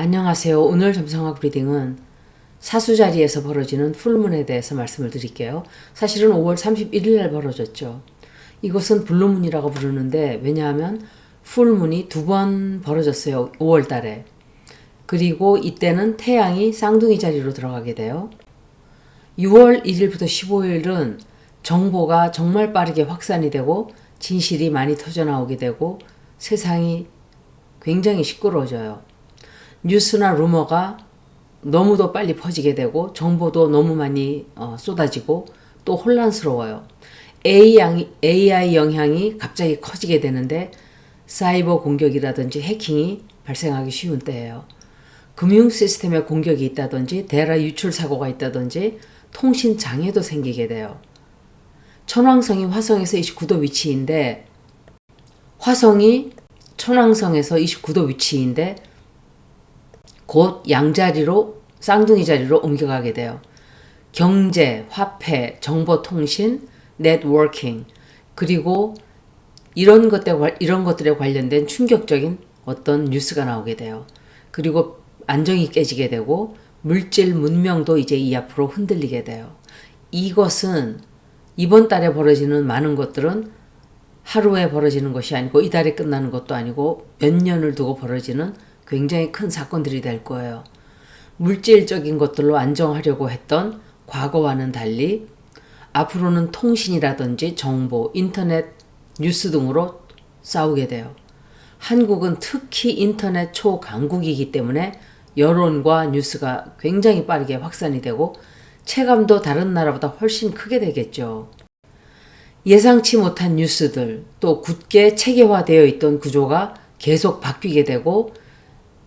안녕하세요. 오늘 점성학 리딩은 사수자리에서 벌어지는 풀문에 대해서 말씀을 드릴게요. 사실은 5월 31일 날 벌어졌죠. 이것은 블루문이라고 부르는데 왜냐하면 풀문이 두 번 벌어졌어요. 5월 달에. 그리고 이때는 태양이 쌍둥이 자리로 들어가게 돼요. 6월 1일부터 15일은 정보가 정말 빠르게 확산이 되고 진실이 많이 터져나오게 되고 세상이 굉장히 시끄러워져요. 뉴스나 루머가 너무도 빨리 퍼지게 되고 정보도 너무 많이 쏟아지고 또 혼란스러워요. AI 영향이 갑자기 커지게 되는데 사이버 공격이라든지 해킹이 발생하기 쉬운 때예요. 금융 시스템에 공격이 있다든지 데이터 유출 사고가 있다든지 통신 장애도 생기게 돼요. 천왕성이 화성에서 29도 위치인데 화성이 천왕성에서 29도 위치인데 곧 양자리로 쌍둥이 자리로 옮겨가게 돼요. 경제, 화폐, 정보통신, 네트워킹 그리고 이런 것들에 관련된 충격적인 어떤 뉴스가 나오게 돼요. 그리고 안정이 깨지게 되고 물질 문명도 이제 이 앞으로 흔들리게 돼요. 이것은 이번 달에 벌어지는 많은 것들은 하루에 벌어지는 것이 아니고 이달에 끝나는 것도 아니고 몇 년을 두고 벌어지는 굉장히 큰 사건들이 될 거예요. 물질적인 것들로 안정하려고 했던 과거와는 달리 앞으로는 통신이라든지 정보, 인터넷, 뉴스 등으로 싸우게 돼요. 한국은 특히 인터넷 초강국이기 때문에 여론과 뉴스가 굉장히 빠르게 확산이 되고 체감도 다른 나라보다 훨씬 크게 되겠죠. 예상치 못한 뉴스들, 또 굳게 체계화되어 있던 구조가 계속 바뀌게 되고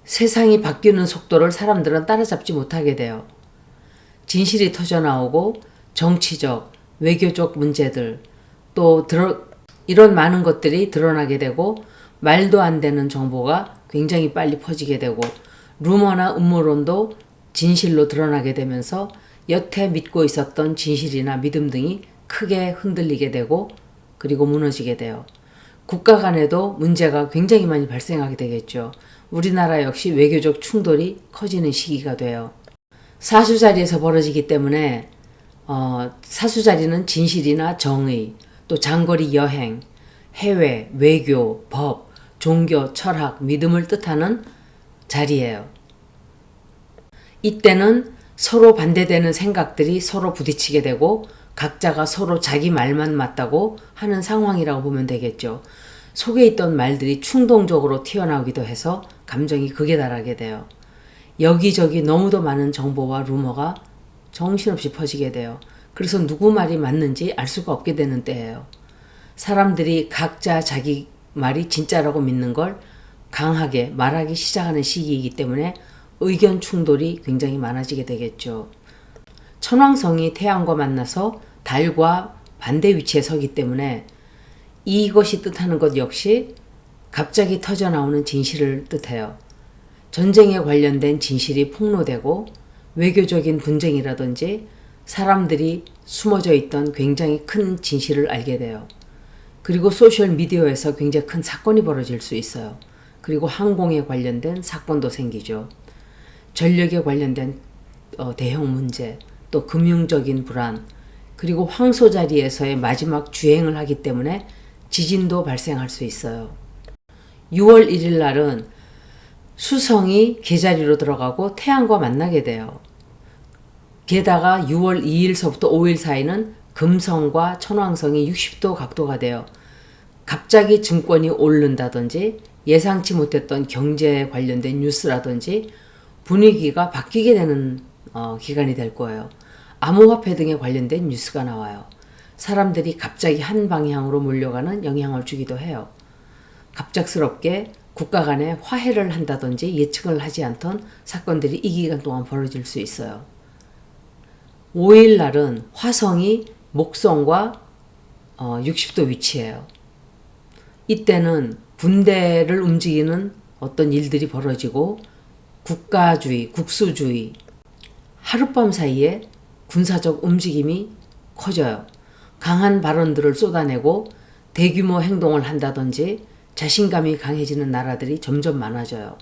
세상이 바뀌는 속도를 사람들은 따라잡지 못하게 돼요. 진실이 터져나오고 정치적, 외교적 문제들, 또 이런 많은 것들이 드러나게 되고 말도 안 되는 정보가 굉장히 빨리 퍼지게 되고 루머나 음모론도 진실로 드러나게 되면서 여태 믿고 있었던 진실이나 믿음 등이 크게 흔들리게 되고 그리고 무너지게 돼요. 국가 간에도 문제가 굉장히 많이 발생하게 되겠죠. 우리나라 역시 외교적 충돌이 커지는 시기가 돼요. 사수자리에서 벌어지기 때문에 사수자리는 진실이나 정의, 또 장거리 여행, 해외, 외교, 법, 종교, 철학, 믿음을 뜻하는 자리예요. 이때는 서로 반대되는 생각들이 서로 부딪히게 되고 각자가 서로 자기 말만 맞다고 하는 상황이라고 보면 되겠죠. 속에 있던 말들이 충동적으로 튀어나오기도 해서 감정이 극에 달하게 돼요. 여기저기 너무도 많은 정보와 루머가 정신없이 퍼지게 돼요. 그래서 누구 말이 맞는지 알 수가 없게 되는 때예요. 사람들이 각자 자기 말이 진짜라고 믿는 걸 강하게 말하기 시작하는 시기이기 때문에 의견 충돌이 굉장히 많아지게 되겠죠. 천왕성이 태양과 만나서 달과 반대 위치에 서기 때문에 이것이 뜻하는 것 역시 갑자기 터져나오는 진실을 뜻해요. 전쟁에 관련된 진실이 폭로되고 외교적인 분쟁이라든지 사람들이 숨어져 있던 굉장히 큰 진실을 알게 돼요. 그리고 소셜미디어에서 굉장히 큰 사건이 벌어질 수 있어요. 그리고 항공에 관련된 사건도 생기죠. 전력에 관련된 대형 문제, 또 금융적인 불안, 그리고 황소 자리에서의 마지막 주행을 하기 때문에 지진도 발생할 수 있어요. 6월 1일 날은 수성이 개자리로 들어가고 태양과 만나게 돼요. 게다가 6월 2일서부터 5일 사이는 금성과 천왕성이 60도 각도가 돼요. 갑자기 증권이 오른다든지 예상치 못했던 경제에 관련된 뉴스라든지 분위기가 바뀌게 되는 기간이 될 거예요. 암호화폐 등에 관련된 뉴스가 나와요. 사람들이 갑자기 한 방향으로 몰려가는 영향을 주기도 해요. 갑작스럽게 국가 간에 화해를 한다든지 예측을 하지 않던 사건들이 이 기간 동안 벌어질 수 있어요. 5일 날은 화성이 목성과 60도 위치예요. 이때는 군대를 움직이는 어떤 일들이 벌어지고 국가주의, 국수주의, 하룻밤 사이에 군사적 움직임이 커져요. 강한 발언들을 쏟아내고 대규모 행동을 한다든지 자신감이 강해지는 나라들이 점점 많아져요.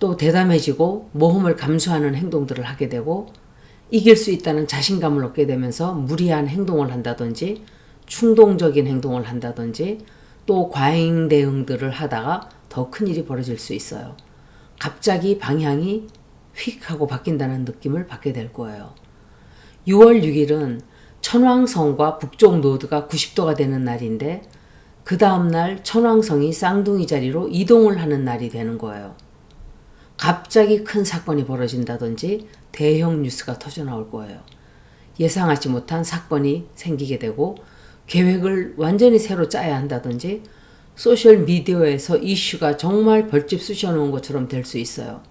또 대담해지고 모험을 감수하는 행동들을 하게 되고 이길 수 있다는 자신감을 얻게 되면서 무리한 행동을 한다든지 충동적인 행동을 한다든지 또 과잉 대응들을 하다가 더 큰일이 벌어질 수 있어요. 갑자기 방향이 휙 하고 바뀐다는 느낌을 받게 될 거예요. 6월 6일은 천왕성과 북쪽 노드가 90도가 되는 날인데 그 다음날 천왕성이 쌍둥이 자리로 이동을 하는 날이 되는 거예요. 갑자기 큰 사건이 벌어진다든지 대형 뉴스가 터져나올 거예요. 예상하지 못한 사건이 생기게 되고 계획을 완전히 새로 짜야 한다든지 소셜미디어에서 이슈가 정말 벌집 쑤셔놓은 것처럼 될 수 있어요.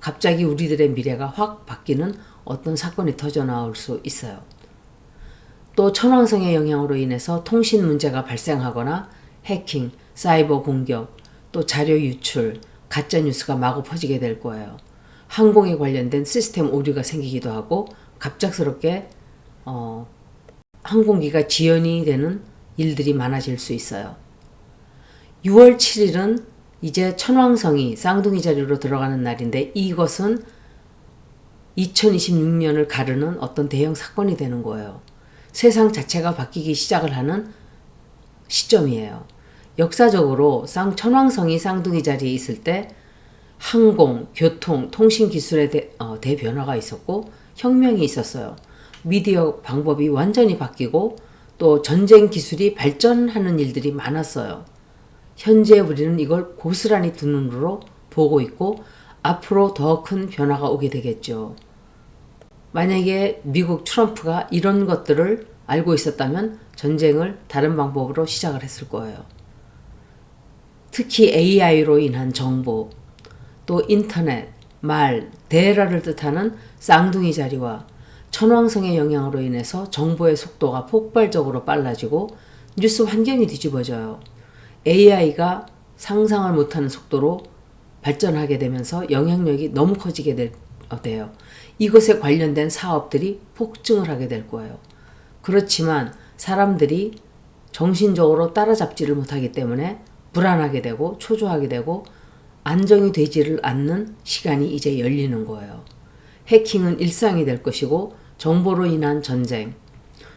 갑자기 우리들의 미래가 확 바뀌는 어떤 사건이 터져나올 수 있어요. 또 천왕성의 영향으로 인해서 통신 문제가 발생하거나 해킹, 사이버 공격, 또 자료 유출, 가짜뉴스가 마구 퍼지게 될 거예요. 항공에 관련된 시스템 오류가 생기기도 하고 갑작스럽게 항공기가 지연이 되는 일들이 많아질 수 있어요. 6월 7일은 이제 천왕성이 쌍둥이 자리로 들어가는 날인데 이것은 2026년을 가르는 어떤 대형 사건이 되는 거예요. 세상 자체가 바뀌기 시작을 하는 시점이에요. 역사적으로 천왕성이 쌍둥이 자리에 있을 때 항공, 교통, 통신 기술의 대변화가 있었고 혁명이 있었어요. 미디어 방법이 완전히 바뀌고 또 전쟁 기술이 발전하는 일들이 많았어요. 현재 우리는 이걸 고스란히 두 눈으로 보고 있고 앞으로 더 큰 변화가 오게 되겠죠. 만약에 미국 트럼프가 이런 것들을 알고 있었다면 전쟁을 다른 방법으로 시작을 했을 거예요. 특히 AI로 인한 정보, 또 인터넷, 말, 대라를 뜻하는 쌍둥이 자리와 천왕성의 영향으로 인해서 정보의 속도가 폭발적으로 빨라지고 뉴스 환경이 뒤집어져요. AI가 상상을 못하는 속도로 발전하게 되면서 영향력이 너무 커지게 돼요. 이것에 관련된 사업들이 폭증을 하게 될 거예요. 그렇지만 사람들이 정신적으로 따라잡지를 못하기 때문에 불안하게 되고 초조하게 되고 안정이 되지를 않는 시간이 이제 열리는 거예요. 해킹은 일상이 될 것이고 정보로 인한 전쟁,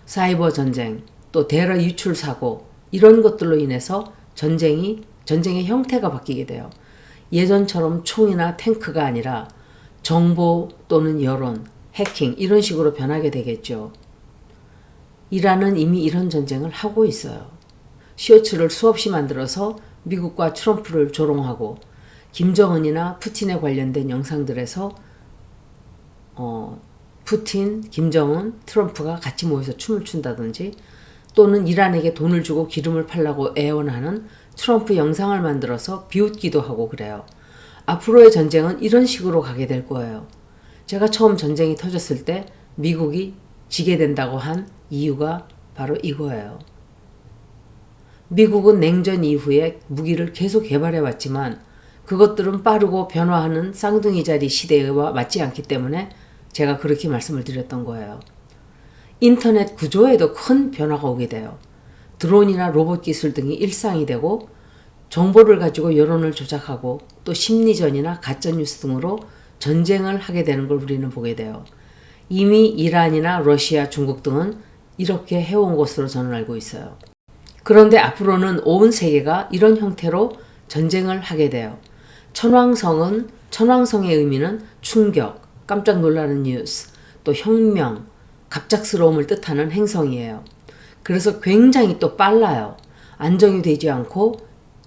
사이버 전쟁, 또 대러 유출 사고 이런 것들로 인해서 전쟁의 형태가 바뀌게 돼요. 예전처럼 총이나 탱크가 아니라 정보 또는 여론, 해킹 이런 식으로 변하게 되겠죠. 이란은 이미 이런 전쟁을 하고 있어요. 쇼츠를 수없이 만들어서 미국과 트럼프를 조롱하고 김정은이나 푸틴에 관련된 영상들에서 푸틴, 김정은, 트럼프가 같이 모여서 춤을 춘다든지 또는 이란에게 돈을 주고 기름을 팔라고 애원하는 트럼프 영상을 만들어서 비웃기도 하고 그래요. 앞으로의 전쟁은 이런 식으로 가게 될 거예요. 제가 처음 전쟁이 터졌을 때 미국이 지게 된다고 한 이유가 바로 이거예요. 미국은 냉전 이후에 무기를 계속 개발해 왔지만 그것들은 빠르고 변화하는 쌍둥이 자리 시대와 맞지 않기 때문에 제가 그렇게 말씀을 드렸던 거예요. 인터넷 구조에도 큰 변화가 오게 돼요. 드론이나 로봇 기술 등이 일상이 되고 정보를 가지고 여론을 조작하고 또 심리전이나 가짜뉴스 등으로 전쟁을 하게 되는 걸 우리는 보게 돼요. 이미 이란이나 러시아, 중국 등은 이렇게 해온 것으로 저는 알고 있어요. 그런데 앞으로는 온 세계가 이런 형태로 전쟁을 하게 돼요. 천왕성의 의미는 충격, 깜짝 놀라는 뉴스, 또 혁명, 갑작스러움을 뜻하는 행성이에요. 그래서 굉장히 또 빨라요. 안정이 되지 않고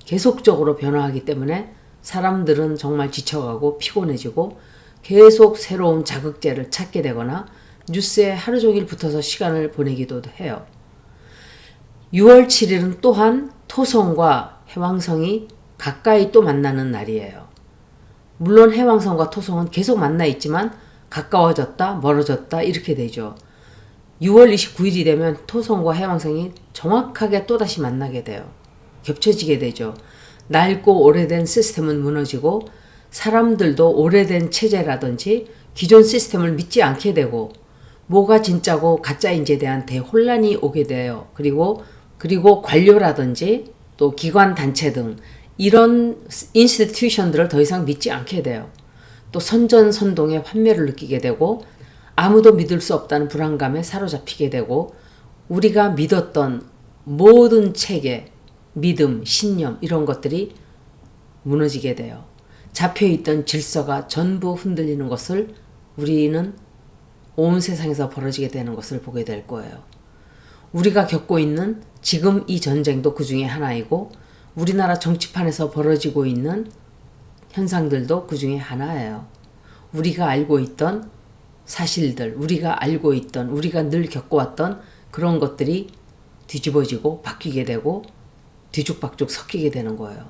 계속적으로 변화하기 때문에 사람들은 정말 지쳐가고 피곤해지고 계속 새로운 자극제를 찾게 되거나 뉴스에 하루 종일 붙어서 시간을 보내기도 해요. 6월 7일은 또한 토성과 해왕성이 가까이 또 만나는 날이에요. 물론 해왕성과 토성은 계속 만나 있지만 가까워졌다 멀어졌다 이렇게 되죠. 6월 29일이 되면 토성과 해왕성이 정확하게 또다시 만나게 돼요. 겹쳐지게 되죠. 낡고 오래된 시스템은 무너지고 사람들도 오래된 체제라든지 기존 시스템을 믿지 않게 되고 뭐가 진짜고 가짜인지에 대한 대혼란이 오게 돼요. 그리고 관료라든지 또 기관 단체 등 이런 인스티튜션들을 더 이상 믿지 않게 돼요. 또 선전선동의 환멸을 느끼게 되고 아무도 믿을 수 없다는 불안감에 사로잡히게 되고 우리가 믿었던 모든 체계, 믿음, 신념 이런 것들이 무너지게 돼요. 잡혀있던 질서가 전부 흔들리는 것을 우리는 온 세상에서 벌어지게 되는 것을 보게 될 거예요. 우리가 겪고 있는 지금 이 전쟁도 그 중에 하나이고 우리나라 정치판에서 벌어지고 있는 현상들도 그 중에 하나예요. 우리가 알고 있던 사실들, 우리가 알고 있던, 우리가 늘 겪어왔던 그런 것들이 뒤집어지고 바뀌게 되고 뒤죽박죽 섞이게 되는 거예요.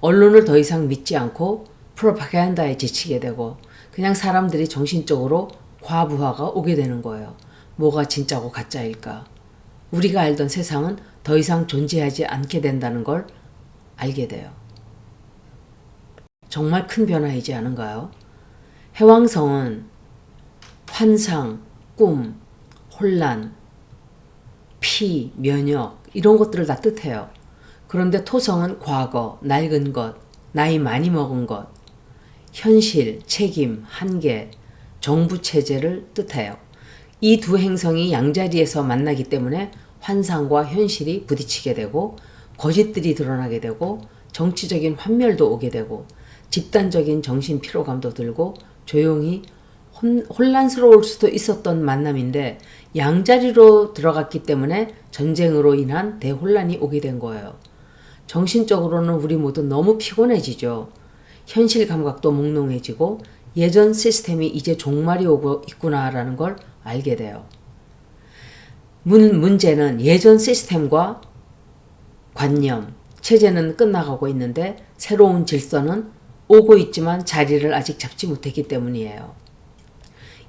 언론을 더 이상 믿지 않고 프로파간다에 지치게 되고 그냥 사람들이 정신적으로 과부하가 오게 되는 거예요. 뭐가 진짜고 가짜일까? 우리가 알던 세상은 더 이상 존재하지 않게 된다는 걸 알게 돼요. 정말 큰 변화이지 않은가요? 해왕성은 환상, 꿈, 혼란, 피, 면역 이런 것들을 다 뜻해요. 그런데 토성은 과거, 낡은 것, 나이 많이 먹은 것, 현실, 책임, 한계, 정부 체제를 뜻해요. 이 두 행성이 양자리에서 만나기 때문에 환상과 현실이 부딪히게 되고 거짓들이 드러나게 되고 정치적인 환멸도 오게 되고 집단적인 정신 피로감도 들고 조용히 혼란스러울 수도 있었던 만남인데 양자리로 들어갔기 때문에 전쟁으로 인한 대혼란이 오게 된 거예요. 정신적으로는 우리 모두 너무 피곤해지죠. 현실 감각도 몽롱해지고 예전 시스템이 이제 종말이 오고 있구나라는 걸 알게 돼요. 문제는 예전 시스템과 관념, 체제는 끝나가고 있는데 새로운 질서는 오고 있지만 자리를 아직 잡지 못했기 때문이에요.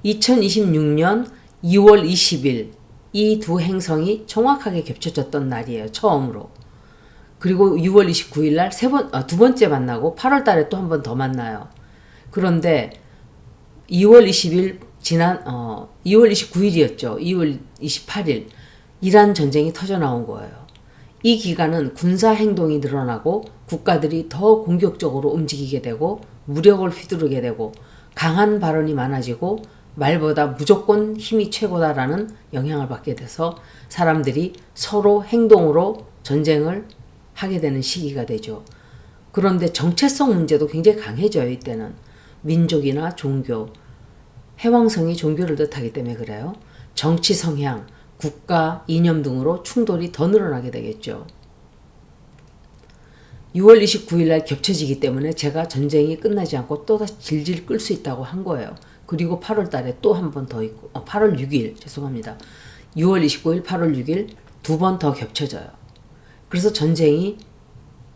2026년 2월 20일 이 두 행성이 정확하게 겹쳐졌던 날이에요. 처음으로. 그리고 6월 29일 날 두 번째 만나고 8월 달에 또 한 번 더 만나요. 그런데 2월 20일 2월 29일이었죠. 2월 28일 이란 전쟁이 터져 나온 거예요. 이 기간은 군사 행동이 늘어나고 국가들이 더 공격적으로 움직이게 되고 무력을 휘두르게 되고 강한 발언이 많아지고 말보다 무조건 힘이 최고다라는 영향을 받게 돼서 사람들이 서로 행동으로 전쟁을 하게 되는 시기가 되죠. 그런데 정체성 문제도 굉장히 강해져요. 이때는 민족이나 종교, 해왕성이 종교를 뜻하기 때문에 그래요. 정치 성향, 국가, 이념 등으로 충돌이 더 늘어나게 되겠죠. 6월 29일 날 겹쳐지기 때문에 제가 전쟁이 끝나지 않고 또다시 질질 끌 수 있다고 한 거예요. 그리고 8월 달에 또 한 번 더 있고 8월 6일 죄송합니다. 6월 29일, 8월 6일 두 번 더 겹쳐져요. 그래서 전쟁이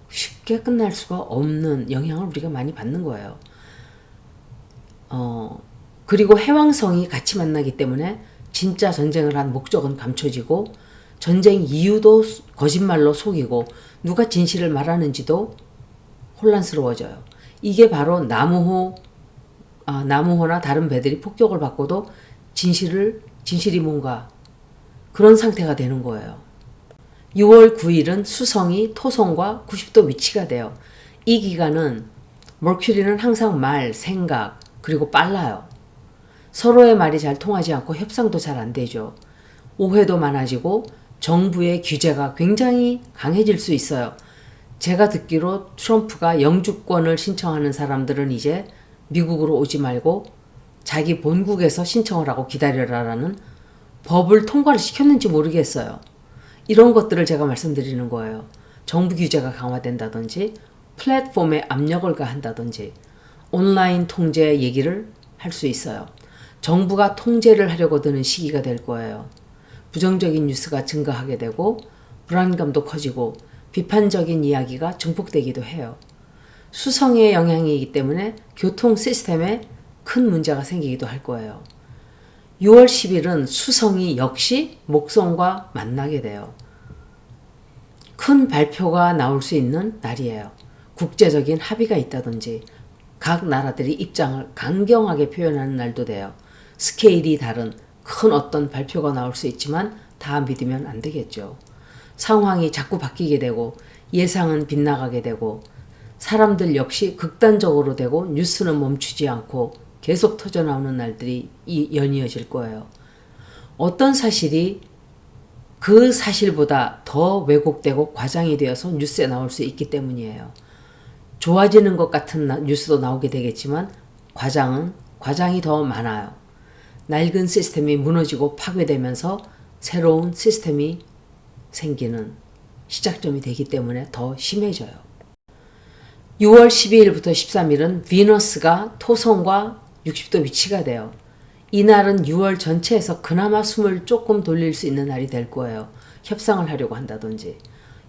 쉽게 끝날 수가 없는 영향을 우리가 많이 받는 거예요. 그리고 해왕성이 같이 만나기 때문에 진짜 전쟁을 한 목적은 감춰지고 전쟁 이유도 거짓말로 속이고 누가 진실을 말하는지도 혼란스러워져요. 이게 바로 나무호나 다른 배들이 폭격을 받고도 진실이 뭔가 그런 상태가 되는 거예요. 6월 9일은 수성이 토성과 90도 위치가 돼요. 이 기간은 머큐리는 항상 말, 생각 그리고 빨라요. 서로의 말이 잘 통하지 않고 협상도 잘 안 되죠. 오해도 많아지고 정부의 규제가 굉장히 강해질 수 있어요. 제가 듣기로 트럼프가 영주권을 신청하는 사람들은 이제 미국으로 오지 말고 자기 본국에서 신청을 하고 기다려라라는 법을 통과를 시켰는지 모르겠어요. 이런 것들을 제가 말씀드리는 거예요. 정부 규제가 강화된다든지 플랫폼에 압력을 가한다든지 온라인 통제 얘기를 할 수 있어요. 정부가 통제를 하려고 드는 시기가 될 거예요. 부정적인 뉴스가 증가하게 되고 불안감도 커지고 비판적인 이야기가 증폭되기도 해요. 수성의 영향이기 때문에 교통 시스템에 큰 문제가 생기기도 할 거예요. 6월 10일은 수성이 역시 목성과 만나게 돼요. 큰 발표가 나올 수 있는 날이에요. 국제적인 합의가 있다든지 각 나라들이 입장을 강경하게 표현하는 날도 돼요. 스케일이 다른 큰 어떤 발표가 나올 수 있지만 다 믿으면 안 되겠죠. 상황이 자꾸 바뀌게 되고 예상은 빗나가게 되고 사람들 역시 극단적으로 되고 뉴스는 멈추지 않고 계속 터져나오는 날들이 연이어질 거예요. 어떤 사실이 그 사실보다 더 왜곡되고 과장이 되어서 뉴스에 나올 수 있기 때문이에요. 좋아지는 것 같은 뉴스도 나오게 되겠지만 과장이 더 많아요. 낡은 시스템이 무너지고 파괴되면서 새로운 시스템이 생기는 시작점이 되기 때문에 더 심해져요. 6월 12일부터 13일은 비너스가 토성과 60도 위치가 돼요. 이날은 6월 전체에서 그나마 숨을 조금 돌릴 수 있는 날이 될 거예요. 협상을 하려고 한다든지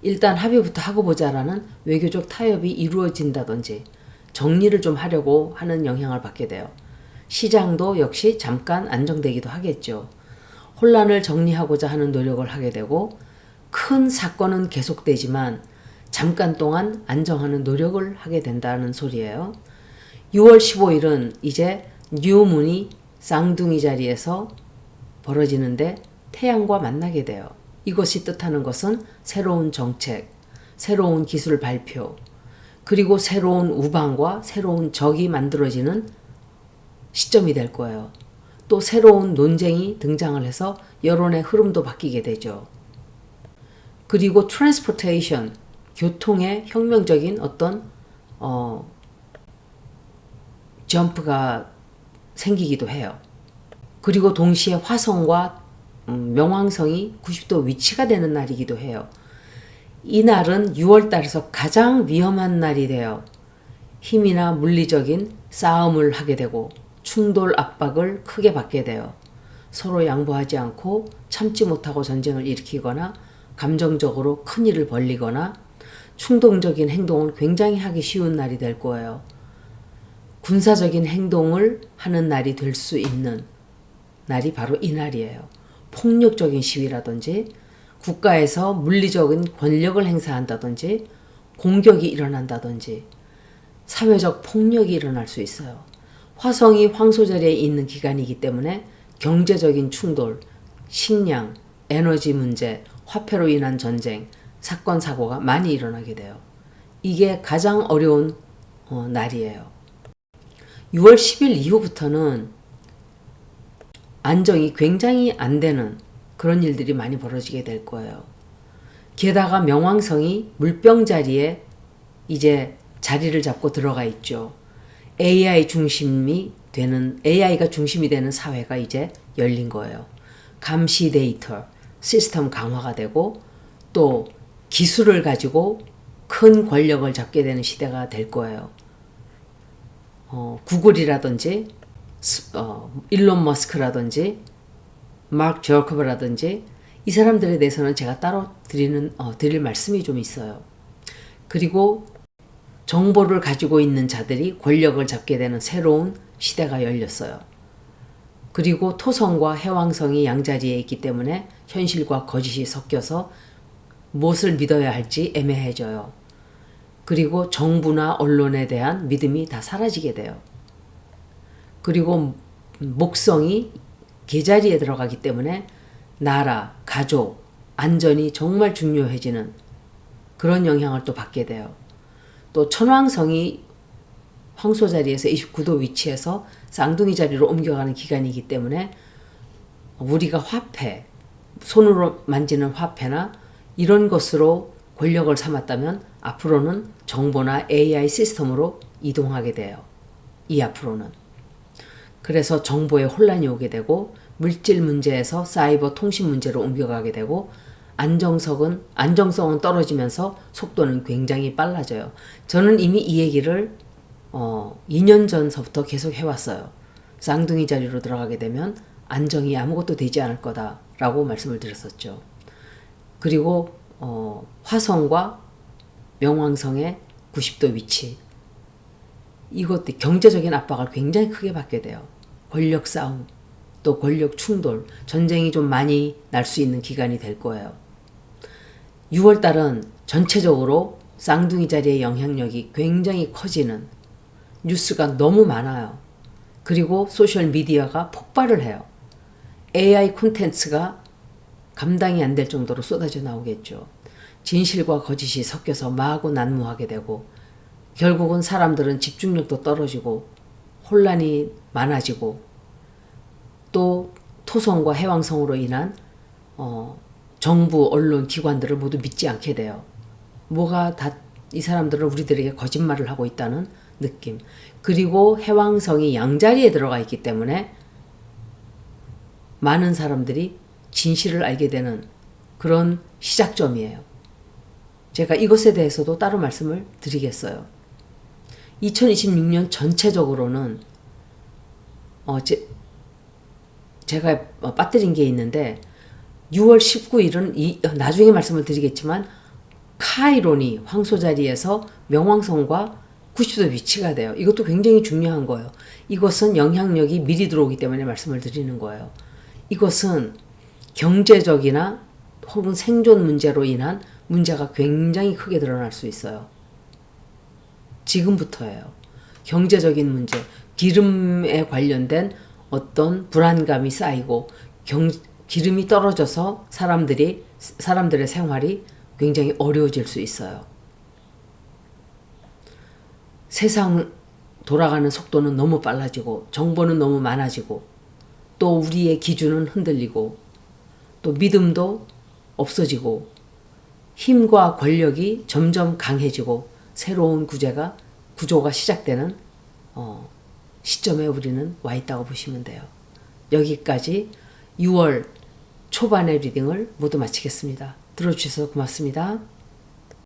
일단 합의부터 하고 보자라는 외교적 타협이 이루어진다든지 정리를 좀 하려고 하는 영향을 받게 돼요. 시장도 역시 잠깐 안정되기도 하겠죠. 혼란을 정리하고자 하는 노력을 하게 되고 큰 사건은 계속되지만 잠깐 동안 안정하는 노력을 하게 된다는 소리예요. 6월 15일은 이제 뉴문이 쌍둥이 자리에서 벌어지는데 태양과 만나게 돼요. 이것이 뜻하는 것은 새로운 정책, 새로운 기술 발표, 그리고 새로운 우방과 새로운 적이 만들어지는 시점이 될 거예요. 또 새로운 논쟁이 등장을 해서 여론의 흐름도 바뀌게 되죠. 그리고 트랜스포테이션, 교통의 혁명적인 어떤 점프가 생기기도 해요. 그리고 동시에 화성과 명왕성이 90도 위치가 되는 날이기도 해요. 이 날은 6월 달에서 가장 위험한 날이 돼요. 힘이나 물리적인 싸움을 하게 되고 충돌 압박을 크게 받게 돼요. 서로 양보하지 않고 참지 못하고 전쟁을 일으키거나 감정적으로 큰 일을 벌리거나 충동적인 행동을 굉장히 하기 쉬운 날이 될 거예요. 군사적인 행동을 하는 날이 될 수 있는 날이 바로 이 날이에요. 폭력적인 시위라든지 국가에서 물리적인 권력을 행사한다든지 공격이 일어난다든지 사회적 폭력이 일어날 수 있어요. 화성이 황소자리에 있는 기간이기 때문에 경제적인 충돌, 식량, 에너지 문제, 화폐로 인한 전쟁, 사건, 사고가 많이 일어나게 돼요. 이게 가장 어려운 날이에요. 6월 10일 이후부터는 안정이 굉장히 안 되는 그런 일들이 많이 벌어지게 될 거예요. 게다가 명왕성이 물병 자리에 이제 자리를 잡고 들어가 있죠. AI가 중심이 되는 사회가 이제 열린 거예요. 감시 데이터, 시스템 강화가 되고 또 기술을 가지고 큰 권력을 잡게 되는 시대가 될 거예요. 구글이라든지 일론 머스크라든지 마크 저커버라든지 이 사람들에 대해서는 제가 따로 드릴 말씀이 좀 있어요. 그리고 정보를 가지고 있는 자들이 권력을 잡게 되는 새로운 시대가 열렸어요. 그리고 토성과 해왕성이 양자리에 있기 때문에 현실과 거짓이 섞여서 무엇을 믿어야 할지 애매해져요. 그리고 정부나 언론에 대한 믿음이 다 사라지게 돼요. 그리고 목성이 계자리에 들어가기 때문에 나라, 가족, 안전이 정말 중요해지는 그런 영향을 또 받게 돼요. 또 천왕성이 황소 자리에서 29도 위치해서 쌍둥이 자리로 옮겨가는 기간이기 때문에 우리가 화폐, 손으로 만지는 화폐나 이런 것으로 권력을 삼았다면 앞으로는 정보나 AI 시스템으로 이동하게 돼요. 이 앞으로는. 그래서 정보에 혼란이 오게 되고 물질 문제에서 사이버 통신 문제로 옮겨가게 되고 안정성은 떨어지면서 속도는 굉장히 빨라져요. 저는 이미 이 얘기를 2년 전서부터 계속 해왔어요. 쌍둥이 자리로 들어가게 되면 안정이 아무것도 되지 않을 거다라고 말씀을 드렸었죠. 그리고 화성과 명왕성의 90도 위치, 이것도 경제적인 압박을 굉장히 크게 받게 돼요. 권력 싸움, 또 권력 충돌, 전쟁이 좀 많이 날 수 있는 기간이 될 거예요. 6월달은 전체적으로 쌍둥이 자리의 영향력이 굉장히 커지는 뉴스가 너무 많아요. 그리고 소셜미디어가 폭발을 해요. AI 콘텐츠가 감당이 안 될 정도로 쏟아져 나오겠죠. 진실과 거짓이 섞여서 마구 난무하게 되고 결국은 사람들은 집중력도 떨어지고 혼란이 많아지고 또 토성과 해왕성으로 인한 정부, 언론, 기관들을 모두 믿지 않게 돼요. 뭐가 다 이 사람들은 우리들에게 거짓말을 하고 있다는 느낌. 그리고 해왕성이 양자리에 들어가 있기 때문에 많은 사람들이 진실을 알게 되는 그런 시작점이에요. 제가 이것에 대해서도 따로 말씀을 드리겠어요. 2026년 전체적으로는 제가 빠뜨린 게 있는데 6월 19일은 나중에 말씀을 드리겠지만 카이론이 황소자리에서 명왕성과 90도 위치가 돼요. 이것도 굉장히 중요한 거예요. 이것은 영향력이 미리 들어오기 때문에 말씀을 드리는 거예요. 이것은 경제적이나 혹은 생존 문제로 인한 문제가 굉장히 크게 드러날 수 있어요. 지금부터예요. 경제적인 문제, 기름에 관련된 어떤 불안감이 쌓이고 기름이 떨어져서 사람들의 생활이 굉장히 어려워질 수 있어요. 세상 돌아가는 속도는 너무 빨라지고 정보는 너무 많아지고 또 우리의 기준은 흔들리고 또 믿음도 없어지고 힘과 권력이 점점 강해지고 새로운 구조가 시작되는 시점에 우리는 와 있다고 보시면 돼요. 여기까지 6월 초반의 리딩을 모두 마치겠습니다. 들어주셔서 고맙습니다.